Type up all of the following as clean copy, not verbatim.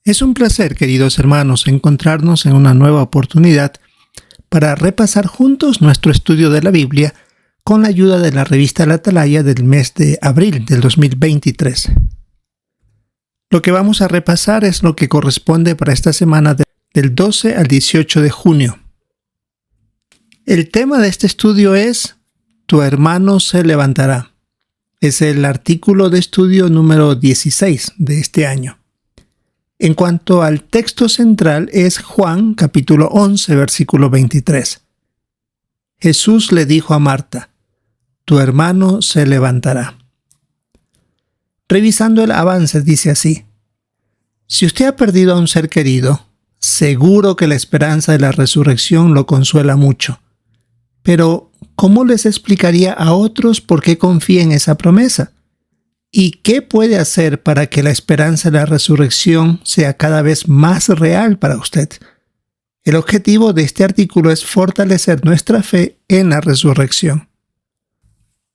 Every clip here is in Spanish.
Es un placer, queridos hermanos, encontrarnos en una nueva oportunidad para repasar juntos nuestro estudio de la Biblia con la ayuda de la revista La Atalaya del mes de abril del 2023. Lo que vamos a repasar es lo que corresponde para esta semana del 12 al 18 de junio. El tema de este estudio es Tu hermano se levantará. Es el artículo de estudio número 16 de este año. En cuanto al texto central es Juan capítulo 11 versículo 23. Jesús le dijo a Marta, tu hermano se levantará. Revisando el avance dice así, si usted ha perdido a un ser querido, seguro que la esperanza de la resurrección lo consuela mucho. Pero, ¿cómo les explicaría a otros por qué confía en esa promesa? ¿Y qué puede hacer para que la esperanza de la resurrección sea cada vez más real para usted? El objetivo de este artículo es fortalecer nuestra fe en la resurrección.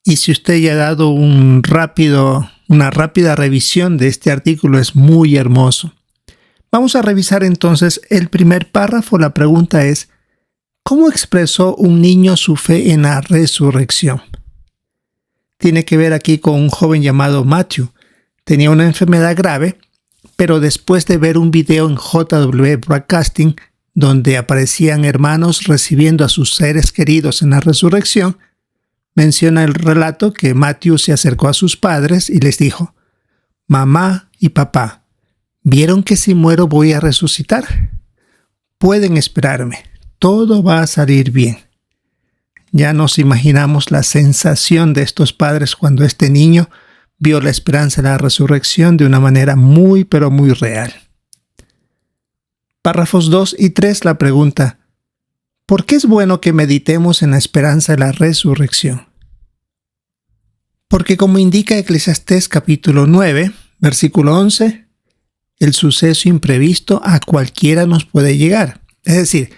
Y si usted ya ha dado una rápida revisión de este artículo, es muy hermoso. Vamos a revisar entonces el primer párrafo. La pregunta es, ¿cómo expresó un niño su fe en la resurrección? Tiene que ver aquí con un joven llamado Matthew. Tenía una enfermedad grave, pero después de ver un video en JW Broadcasting, donde aparecían hermanos recibiendo a sus seres queridos en la resurrección, menciona el relato que Matthew se acercó a sus padres y les dijo, mamá y papá, ¿vieron que si muero voy a resucitar? Pueden esperarme, todo va a salir bien. Ya nos imaginamos la sensación de estos padres cuando este niño vio la esperanza de la resurrección de una manera muy, pero muy real. Párrafos 2 y 3 la pregunta, ¿por qué es bueno que meditemos en la esperanza de la resurrección? Porque como indica Eclesiastés capítulo 9, versículo 11, el suceso imprevisto a cualquiera nos puede llegar. Es decir,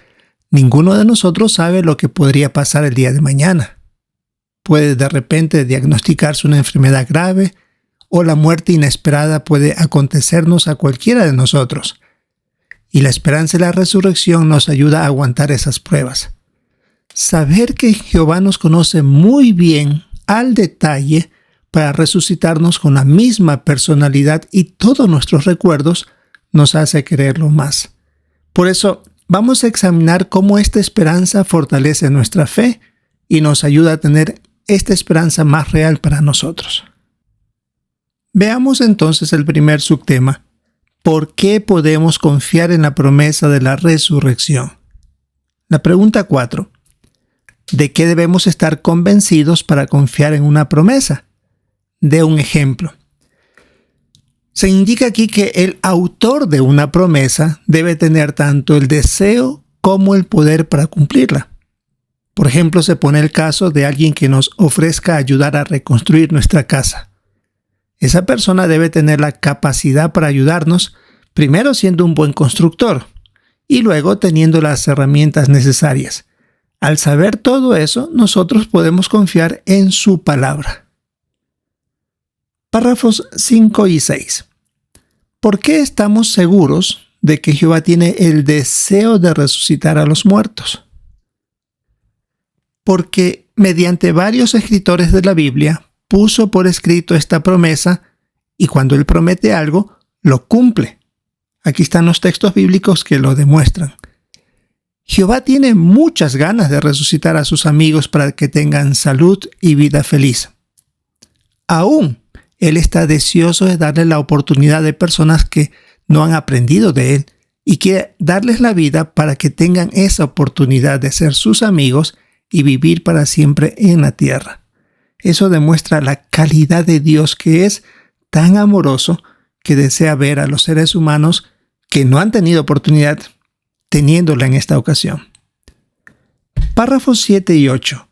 ninguno de nosotros sabe lo que podría pasar el día de mañana. Puede de repente diagnosticarse una enfermedad grave o la muerte inesperada puede acontecernos a cualquiera de nosotros. Y la esperanza de la resurrección nos ayuda a aguantar esas pruebas. Saber que Jehová nos conoce muy bien al detalle para resucitarnos con la misma personalidad y todos nuestros recuerdos nos hace creerlo más. Por eso, vamos a examinar cómo esta esperanza fortalece nuestra fe y nos ayuda a tener esta esperanza más real para nosotros. Veamos entonces el primer subtema. ¿Por qué podemos confiar en la promesa de la resurrección? La pregunta 4. ¿De qué debemos estar convencidos para confiar en una promesa? De un ejemplo. Se indica aquí que el autor de una promesa debe tener tanto el deseo como el poder para cumplirla. Por ejemplo, se pone el caso de alguien que nos ofrezca ayudar a reconstruir nuestra casa. Esa persona debe tener la capacidad para ayudarnos, primero siendo un buen constructor y luego teniendo las herramientas necesarias. Al saber todo eso, nosotros podemos confiar en su palabra. Párrafos 5 y 6. ¿Por qué estamos seguros de que Jehová tiene el deseo de resucitar a los muertos? Porque mediante varios escritores de la Biblia puso por escrito esta promesa y cuando Él promete algo, lo cumple. Aquí están los textos bíblicos que lo demuestran. Jehová tiene muchas ganas de resucitar a sus amigos para que tengan salud y vida feliz. Aún, Él está deseoso de darle la oportunidad de personas que no han aprendido de Él y quiere darles la vida para que tengan esa oportunidad de ser sus amigos y vivir para siempre en la tierra. Eso demuestra la calidad de Dios que es tan amoroso que desea ver a los seres humanos que no han tenido oportunidad teniéndola en esta ocasión. Párrafos 7 y 8.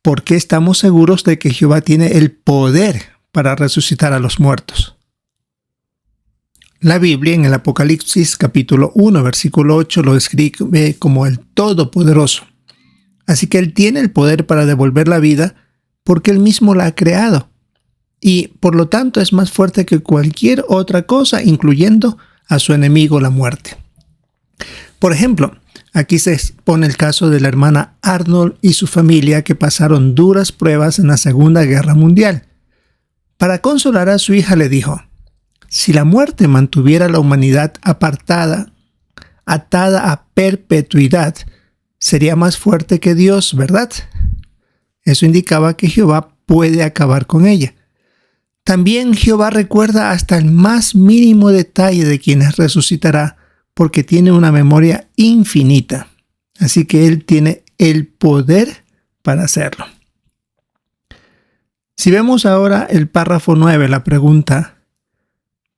¿Por qué estamos seguros de que Jehová tiene el poder para resucitar a los muertos? La Biblia en el Apocalipsis capítulo 1 versículo 8 lo describe como el Todopoderoso. Así que Él tiene el poder para devolver la vida porque Él mismo la ha creado. Y por lo tanto es más fuerte que cualquier otra cosa, incluyendo a su enemigo, la muerte. Por ejemplo, aquí se expone el caso de la hermana Arnold y su familia que pasaron duras pruebas en la Segunda Guerra Mundial. Para consolar a su hija le dijo: si la muerte mantuviera a la humanidad atada a perpetuidad, sería más fuerte que Dios, ¿verdad? Eso indicaba que Jehová puede acabar con ella. También Jehová recuerda hasta el más mínimo detalle de quienes resucitará, porque tiene una memoria infinita. Así que Él tiene el poder para hacerlo. Si vemos ahora el párrafo 9, la pregunta: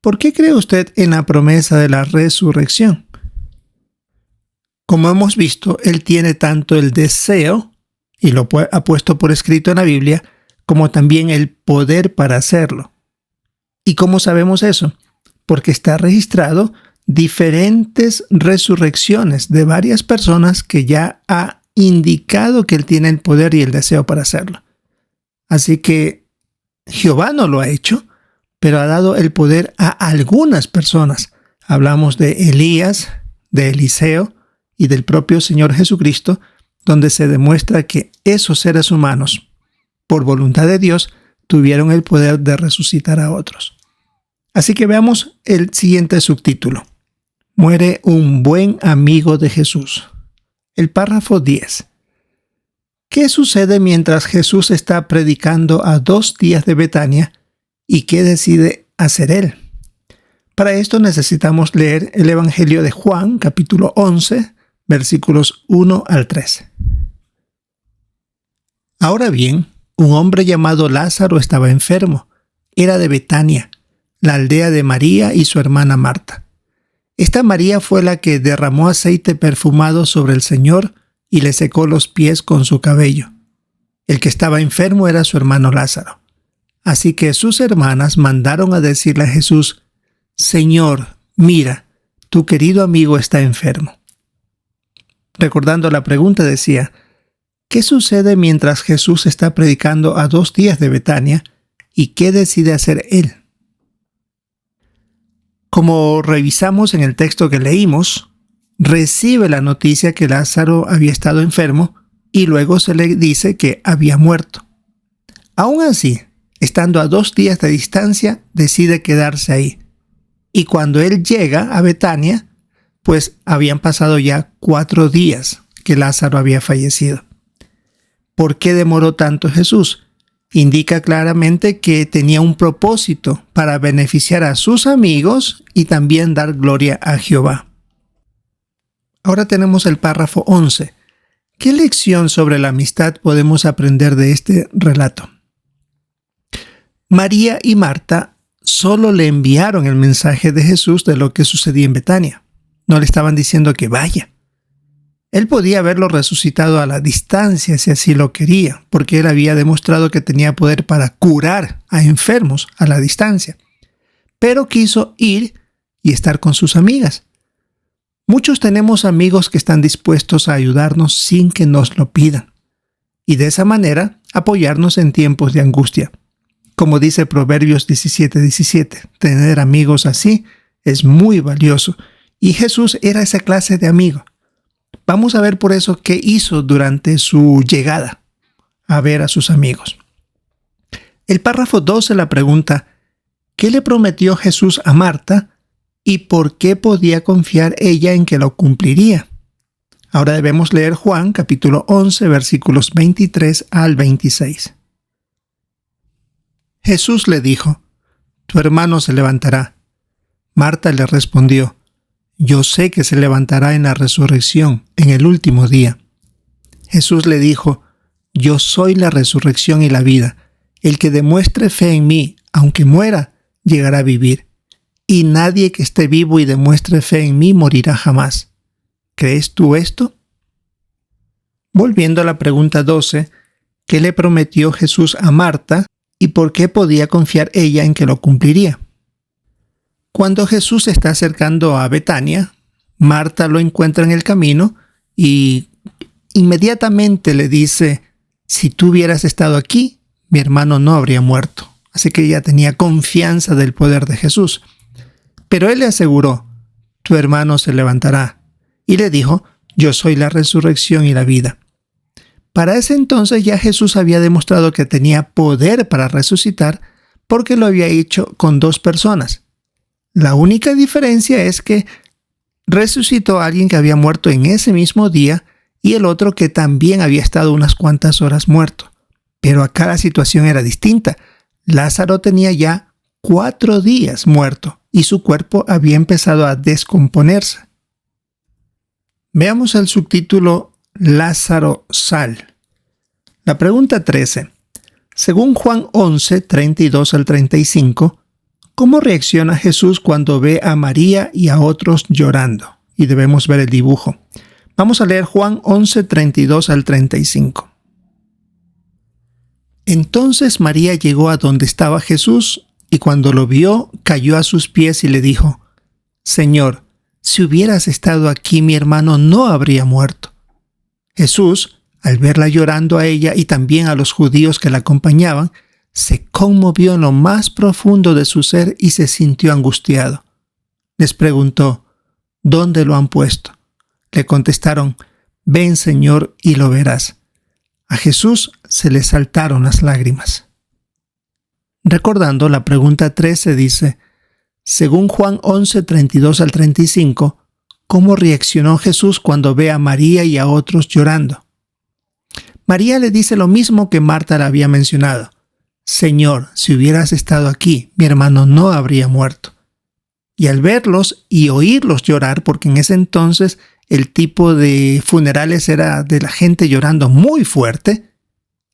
¿por qué cree usted en la promesa de la resurrección? Como hemos visto, Él tiene tanto el deseo, y lo ha puesto por escrito en la Biblia, como también el poder para hacerlo. ¿Y cómo sabemos eso? Porque está registrado diferentes resurrecciones de varias personas que ya ha indicado que Él tiene el poder y el deseo para hacerlo. Así que Jehová no lo ha hecho, pero ha dado el poder a algunas personas. Hablamos de Elías, de Eliseo y del propio Señor Jesucristo, donde se demuestra que esos seres humanos, por voluntad de Dios, tuvieron el poder de resucitar a otros. Así que veamos el siguiente subtítulo: muere un buen amigo de Jesús. El párrafo 10. ¿Qué sucede mientras Jesús está predicando a 2 días de Betania y qué decide hacer Él? Para esto necesitamos leer el Evangelio de Juan, capítulo 11, versículos 1 al 3. Ahora bien, un hombre llamado Lázaro estaba enfermo. Era de Betania, la aldea de María y su hermana Marta. Esta María fue la que derramó aceite perfumado sobre el Señor y le secó los pies con su cabello. El que estaba enfermo era su hermano Lázaro. Así que sus hermanas mandaron a decirle a Jesús: Señor, mira, tu querido amigo está enfermo. Recordando la pregunta decía: ¿qué sucede mientras Jesús está predicando a 2 días de Betania y qué decide hacer Él? Como revisamos en el texto que leímos, recibe la noticia que Lázaro había estado enfermo y luego se le dice que había muerto. Aún así, estando a 2 días de distancia, decide quedarse ahí. Y cuando él llega a Betania, pues habían pasado ya 4 días que Lázaro había fallecido. ¿Por qué demoró tanto Jesús? Indica claramente que tenía un propósito para beneficiar a sus amigos y también dar gloria a Jehová. Ahora tenemos el párrafo 11. ¿Qué lección sobre la amistad podemos aprender de este relato? María y Marta solo le enviaron el mensaje de Jesús de lo que sucedía en Betania. No le estaban diciendo que vaya. Él podía haberlo resucitado a la distancia si así lo quería, porque él había demostrado que tenía poder para curar a enfermos a la distancia. Pero quiso ir y estar con sus amigas. Muchos tenemos amigos que están dispuestos a ayudarnos sin que nos lo pidan, y de esa manera apoyarnos en tiempos de angustia. Como dice Proverbios 17:17, tener amigos así es muy valioso, y Jesús era esa clase de amigo. Vamos a ver por eso qué hizo durante su llegada a ver a sus amigos. El párrafo 12 la pregunta: ¿qué le prometió Jesús a Marta y por qué podía confiar ella en que lo cumpliría? Ahora debemos leer Juan capítulo 11 versículos 23 al 26. Jesús le dijo: tu hermano se levantará. Marta le respondió: yo sé que se levantará en la resurrección, en el último día. Jesús le dijo: yo soy la resurrección y la vida. El que demuestre fe en mí, aunque muera, llegará a vivir. Y nadie que esté vivo y demuestre fe en mí morirá jamás. ¿Crees tú esto? Volviendo a la pregunta 12, ¿qué le prometió Jesús a Marta y por qué podía confiar ella en que lo cumpliría? Cuando Jesús se está acercando a Betania, Marta lo encuentra en el camino y inmediatamente le dice: si tú hubieras estado aquí, mi hermano no habría muerto. Así que ella tenía confianza del poder de Jesús. Pero él le aseguró: tu hermano se levantará. Y le dijo, yo soy la resurrección y la vida. Para ese entonces ya Jesús había demostrado que tenía poder para resucitar porque lo había hecho con 2 personas. La única diferencia es que resucitó a alguien que había muerto en ese mismo día y el otro que también había estado unas cuantas horas muerto. Pero acá la situación era distinta. Lázaro tenía ya 4 días muerto y su cuerpo había empezado a descomponerse. Veamos el subtítulo Lázaro sal. La pregunta 13. Según Juan 11, 32 al 35, ¿cómo reacciona Jesús cuando ve a María y a otros llorando? Y debemos ver el dibujo. Vamos a leer Juan 11, 32 al 35. Entonces María llegó a donde estaba Jesús y cuando lo vio, cayó a sus pies y le dijo, Señor, si hubieras estado aquí, mi hermano no habría muerto. Jesús, al verla llorando a ella y también a los judíos que la acompañaban, se conmovió en lo más profundo de su ser y se sintió angustiado. Les preguntó, ¿dónde lo han puesto? Le contestaron, ven, Señor, y lo verás. A Jesús se le saltaron las lágrimas. Recordando, la pregunta 13 dice, según Juan 11, 32 al 35, ¿cómo reaccionó Jesús cuando ve a María y a otros llorando? María le dice lo mismo que Marta le había mencionado. Señor, si hubieras estado aquí, mi hermano no habría muerto. Y al verlos y oírlos llorar, porque en ese entonces el tipo de funerales era de la gente llorando muy fuerte,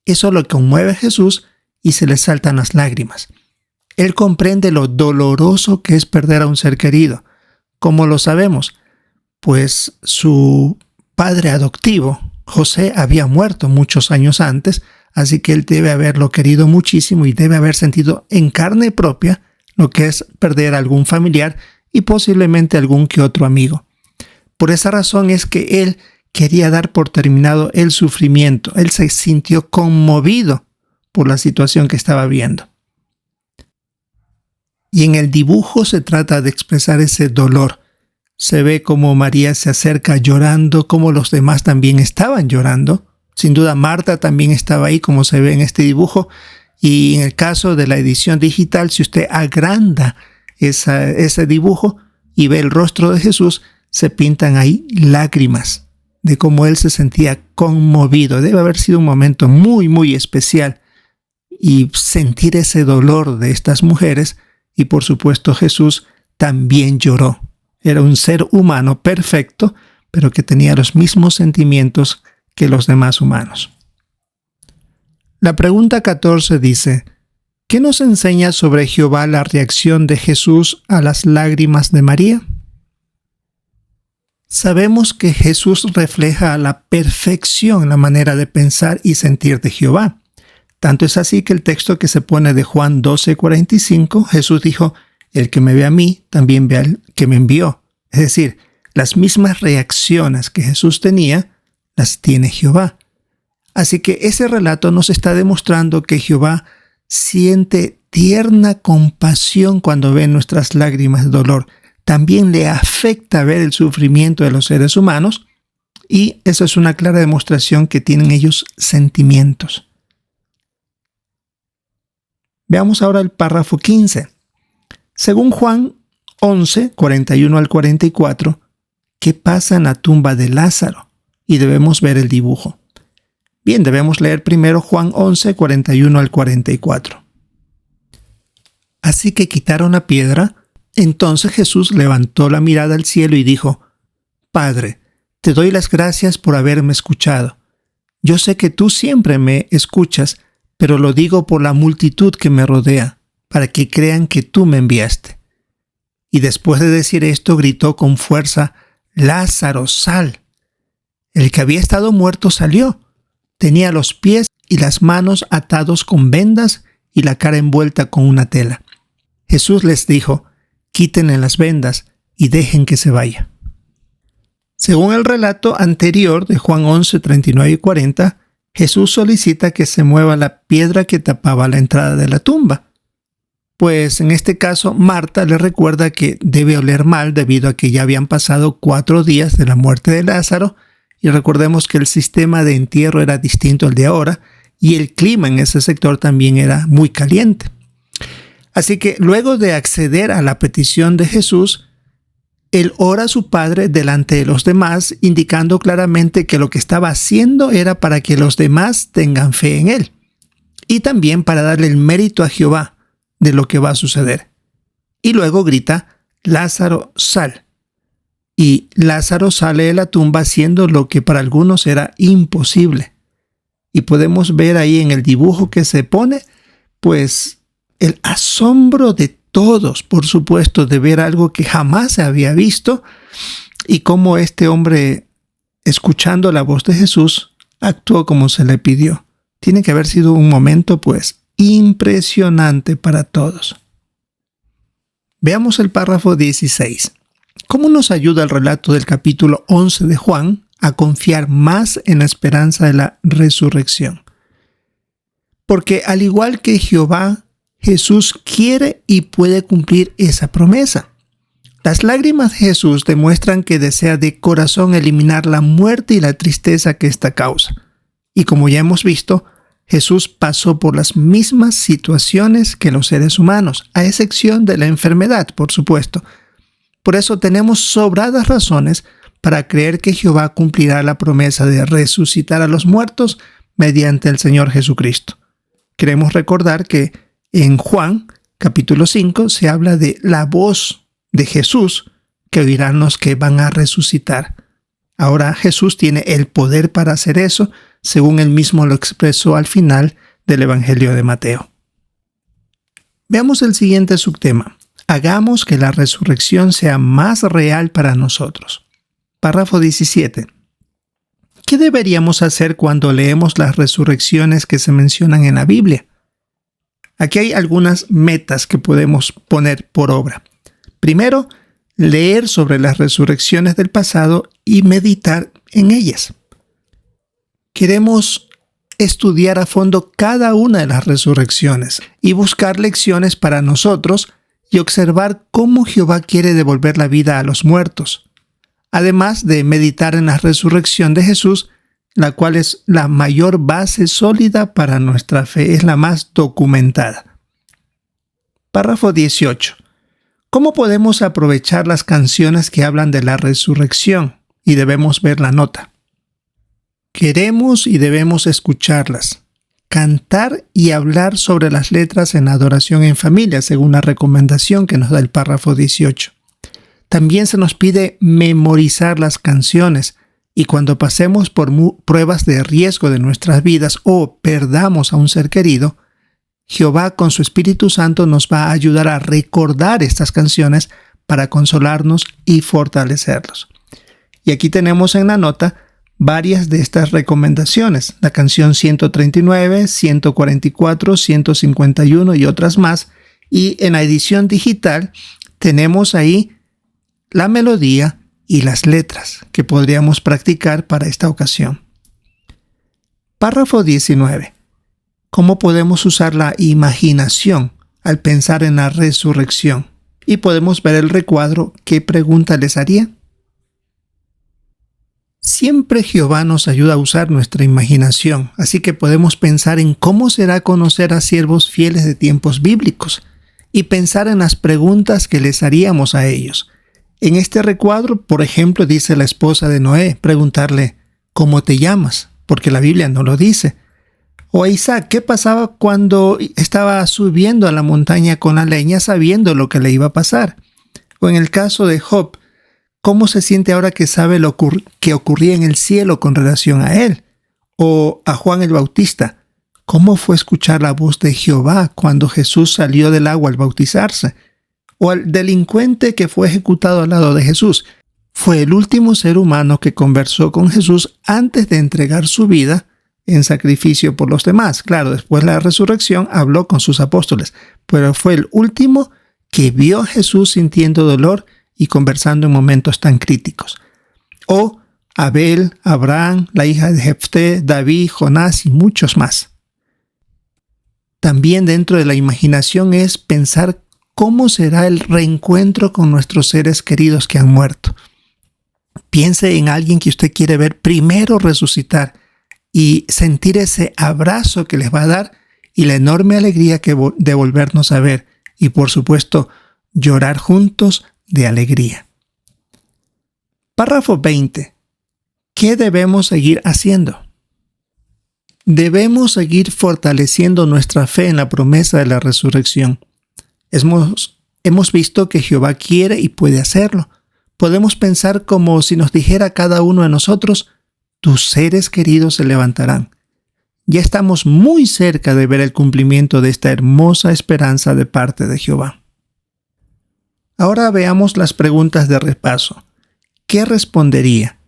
eso lo conmueve a Jesús y se le saltan las lágrimas. Él comprende lo doloroso que es perder a un ser querido. ¿Cómo lo sabemos? Pues su padre adoptivo, José, había muerto muchos años antes, así que él debe haberlo querido muchísimo y debe haber sentido en carne propia lo que es perder a algún familiar y posiblemente algún que otro amigo. Por esa razón es que él quería dar por terminado el sufrimiento. Él se sintió conmovido por la situación que estaba viendo. Y en el dibujo se trata de expresar ese dolor. Se ve como María se acerca llorando, como los demás también estaban llorando. Sin duda Marta también estaba ahí, como se ve en este dibujo. Y en el caso de la edición digital, si usted agranda ese dibujo y ve el rostro de Jesús, se pintan ahí lágrimas de cómo él se sentía conmovido. Debe haber sido un momento muy, muy especial. Y sentir ese dolor de estas mujeres. Y por supuesto Jesús también lloró. Era un ser humano perfecto, pero que tenía los mismos sentimientos que los demás humanos. La pregunta 14 dice, ¿qué nos enseña sobre Jehová la reacción de Jesús a las lágrimas de María? Sabemos que Jesús refleja a la perfección la manera de pensar y sentir de Jehová. Tanto es así que el texto que se pone de Juan 12:45, Jesús dijo, el que me ve a mí, también ve al que me envió. Es decir, las mismas reacciones que Jesús tenía, las tiene Jehová. Así que ese relato nos está demostrando que Jehová siente tierna compasión cuando ve nuestras lágrimas de dolor. También le afecta ver el sufrimiento de los seres humanos y eso es una clara demostración que tienen ellos sentimientos. Veamos ahora el párrafo 15. Según Juan 11, 41 al 44, ¿qué pasa en la tumba de Lázaro? Y debemos ver el dibujo. Bien, debemos leer primero Juan 11, 41 al 44. Así que quitaron la piedra. Entonces Jesús levantó la mirada al cielo y dijo, Padre, te doy las gracias por haberme escuchado. Yo sé que tú siempre me escuchas, pero lo digo por la multitud que me rodea, para que crean que tú me enviaste. Y después de decir esto, gritó con fuerza, Lázaro, sal. El que había estado muerto salió. Tenía los pies y las manos atados con vendas y la cara envuelta con una tela. Jesús les dijo, quítenle las vendas y dejen que se vaya. Según el relato anterior de Juan 11, 39 y 40, Jesús solicita que se mueva la piedra que tapaba la entrada de la tumba. pues en este caso Marta le recuerda que debe oler mal debido a que ya habían pasado 4 días de la muerte de Lázaro, y recordemos que el sistema de entierro era distinto al de ahora y el clima en ese sector también era muy caliente. Así que luego de acceder a la petición de Jesús, él ora a su Padre delante de los demás, indicando claramente que lo que estaba haciendo era para que los demás tengan fe en él y también para darle el mérito a Jehová de lo que va a suceder. Y luego grita: Lázaro, sal. Y Lázaro sale de la tumba haciendo lo que para algunos era imposible. Y podemos ver ahí en el dibujo que se pone, pues el asombro de todos, por supuesto, de ver algo que jamás se había visto, y cómo este hombre, escuchando la voz de Jesús, actuó como se le pidió. Tiene que haber sido un momento, pues, impresionante para todos. Veamos el párrafo 16. ¿Cómo nos ayuda el relato del capítulo 11 de Juan a confiar más en la esperanza de la resurrección? Porque al igual que Jehová, Jesús quiere y puede cumplir esa promesa. Las lágrimas de Jesús demuestran que desea de corazón eliminar la muerte y la tristeza que esta causa. Y como ya hemos visto, Jesús pasó por las mismas situaciones que los seres humanos, a excepción de la enfermedad, por supuesto. Por eso tenemos sobradas razones para creer que Jehová cumplirá la promesa de resucitar a los muertos mediante el Señor Jesucristo. Queremos recordar que en Juan, capítulo 5, se habla de la voz de Jesús que oirán los que van a resucitar. Ahora Jesús tiene el poder para hacer eso, según él mismo lo expresó al final del Evangelio de Mateo. Veamos el siguiente subtema. Hagamos que la resurrección sea más real para nosotros. Párrafo 17. ¿Qué deberíamos hacer cuando leemos las resurrecciones que se mencionan en la Biblia? Aquí hay algunas metas que podemos poner por obra. Primero, leer sobre las resurrecciones del pasado y meditar en ellas. Queremos estudiar a fondo cada una de las resurrecciones y buscar lecciones para nosotros y observar cómo Jehová quiere devolver la vida a los muertos, además de meditar en la resurrección de Jesús, la cual es la mayor base sólida para nuestra fe, es la más documentada. Párrafo 18. ¿Cómo podemos aprovechar las canciones que hablan de la resurrección? Y debemos ver la nota. Queremos y debemos escucharlas, cantar y hablar sobre las letras en adoración en familia, según la recomendación que nos da el párrafo 18. También se nos pide memorizar las canciones, y cuando pasemos por pruebas de riesgo de nuestras vidas o perdamos a un ser querido, Jehová con su Espíritu Santo nos va a ayudar a recordar estas canciones para consolarnos y fortalecerlos. Y aquí tenemos en la nota varias de estas recomendaciones, la canción 139, 144, 151 y otras más, y en la edición digital tenemos ahí la melodía y las letras que podríamos practicar para esta ocasión. Párrafo 19. ¿Cómo podemos usar la imaginación al pensar en la resurrección? Y podemos ver el recuadro. ¿Qué pregunta les haría? Siempre Jehová nos ayuda a usar nuestra imaginación, así que podemos pensar en cómo será conocer a siervos fieles de tiempos bíblicos y pensar en las preguntas que les haríamos a ellos. En este recuadro, por ejemplo, dice la esposa de Noé, preguntarle, ¿cómo te llamas? Porque la Biblia no lo dice. O a Isaac, ¿qué pasaba cuando estaba subiendo a la montaña con la leña sabiendo lo que le iba a pasar? O en el caso de Job, ¿cómo se siente ahora que sabe lo que ocurría en el cielo con relación a él? O a Juan el Bautista, ¿cómo fue escuchar la voz de Jehová cuando Jesús salió del agua al bautizarse? O al delincuente que fue ejecutado al lado de Jesús. Fue el último ser humano que conversó con Jesús antes de entregar su vida en sacrificio por los demás. Claro, después de la resurrección habló con sus apóstoles, pero fue el último que vio a Jesús sintiendo dolor y conversando en momentos tan críticos. O Abel, Abraham, la hija de Jefté, David, Jonás y muchos más. También dentro de la imaginación es pensar cómo será el reencuentro con nuestros seres queridos que han muerto. Piense en alguien que usted quiere ver primero resucitar y sentir ese abrazo que les va a dar y la enorme alegría de volvernos a ver y, por supuesto, llorar juntos de alegría. Párrafo 20. ¿Qué debemos seguir haciendo? Debemos seguir fortaleciendo nuestra fe en la promesa de la resurrección. Hemos visto que Jehová quiere y puede hacerlo. Podemos pensar como si nos dijera cada uno de nosotros: tus seres queridos se levantarán. Ya estamos muy cerca de ver el cumplimiento de esta hermosa esperanza de parte de Jehová. Ahora veamos las preguntas de repaso. ¿Qué respondería?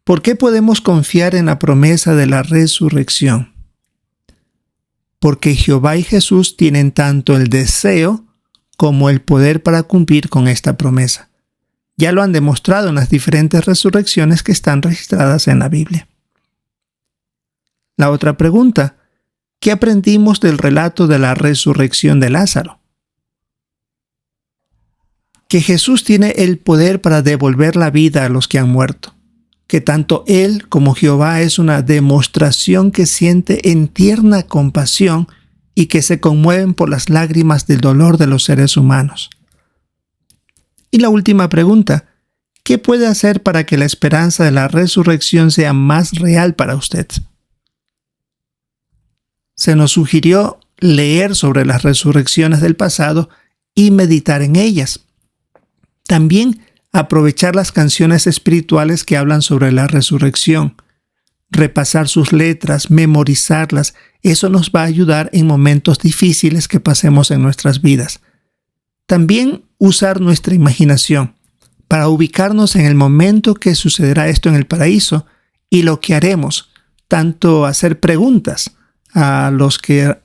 ¿Por qué podemos confiar en la promesa de la resurrección? Porque Jehová y Jesús tienen tanto el deseo como el poder para cumplir con esta promesa. Ya lo han demostrado en las diferentes resurrecciones que están registradas en la Biblia. La otra pregunta: ¿qué aprendimos del relato de la resurrección de Lázaro? Que Jesús tiene el poder para devolver la vida a los que han muerto. Que tanto Él como Jehová es una demostración que siente en tierna compasión y que se conmueven por las lágrimas del dolor de los seres humanos. Y la última pregunta: ¿qué puede hacer para que la esperanza de la resurrección sea más real para usted? Se nos sugirió leer sobre las resurrecciones del pasado y meditar en ellas. También aprovechar las canciones espirituales que hablan sobre la resurrección. Repasar sus letras, memorizarlas, eso nos va a ayudar en momentos difíciles que pasemos en nuestras vidas. También usar nuestra imaginación para ubicarnos en el momento que sucederá esto en el paraíso y lo que haremos, tanto hacer preguntas a los que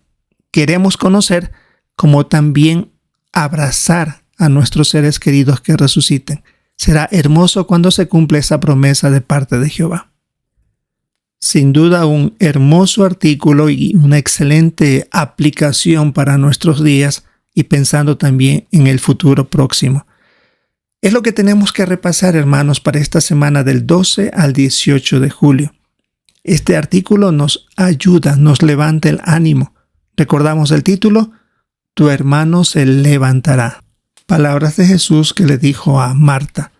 queremos conocer, como también abrazar a nuestros seres queridos que resuciten. Será hermoso cuando se cumple esa promesa de parte de Jehová. Sin duda, un hermoso artículo y una excelente aplicación para nuestros días y pensando también en el futuro próximo. Es lo que tenemos que repasar, hermanos, para esta semana del 12 al 18 de julio. Este artículo nos ayuda, nos levanta el ánimo. Recordamos el título: Tu hermano se levantará. Palabras de Jesús que le dijo a Marta.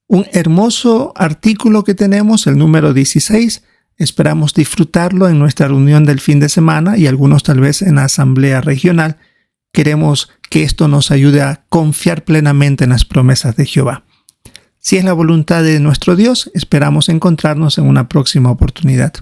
Un hermoso artículo que tenemos, el número 16. Esperamos disfrutarlo en nuestra reunión del fin de semana y algunos tal vez en la asamblea regional. Queremos que esto nos ayude a confiar plenamente en las promesas de Jehová. Si es la voluntad de nuestro Dios, esperamos encontrarnos en una próxima oportunidad.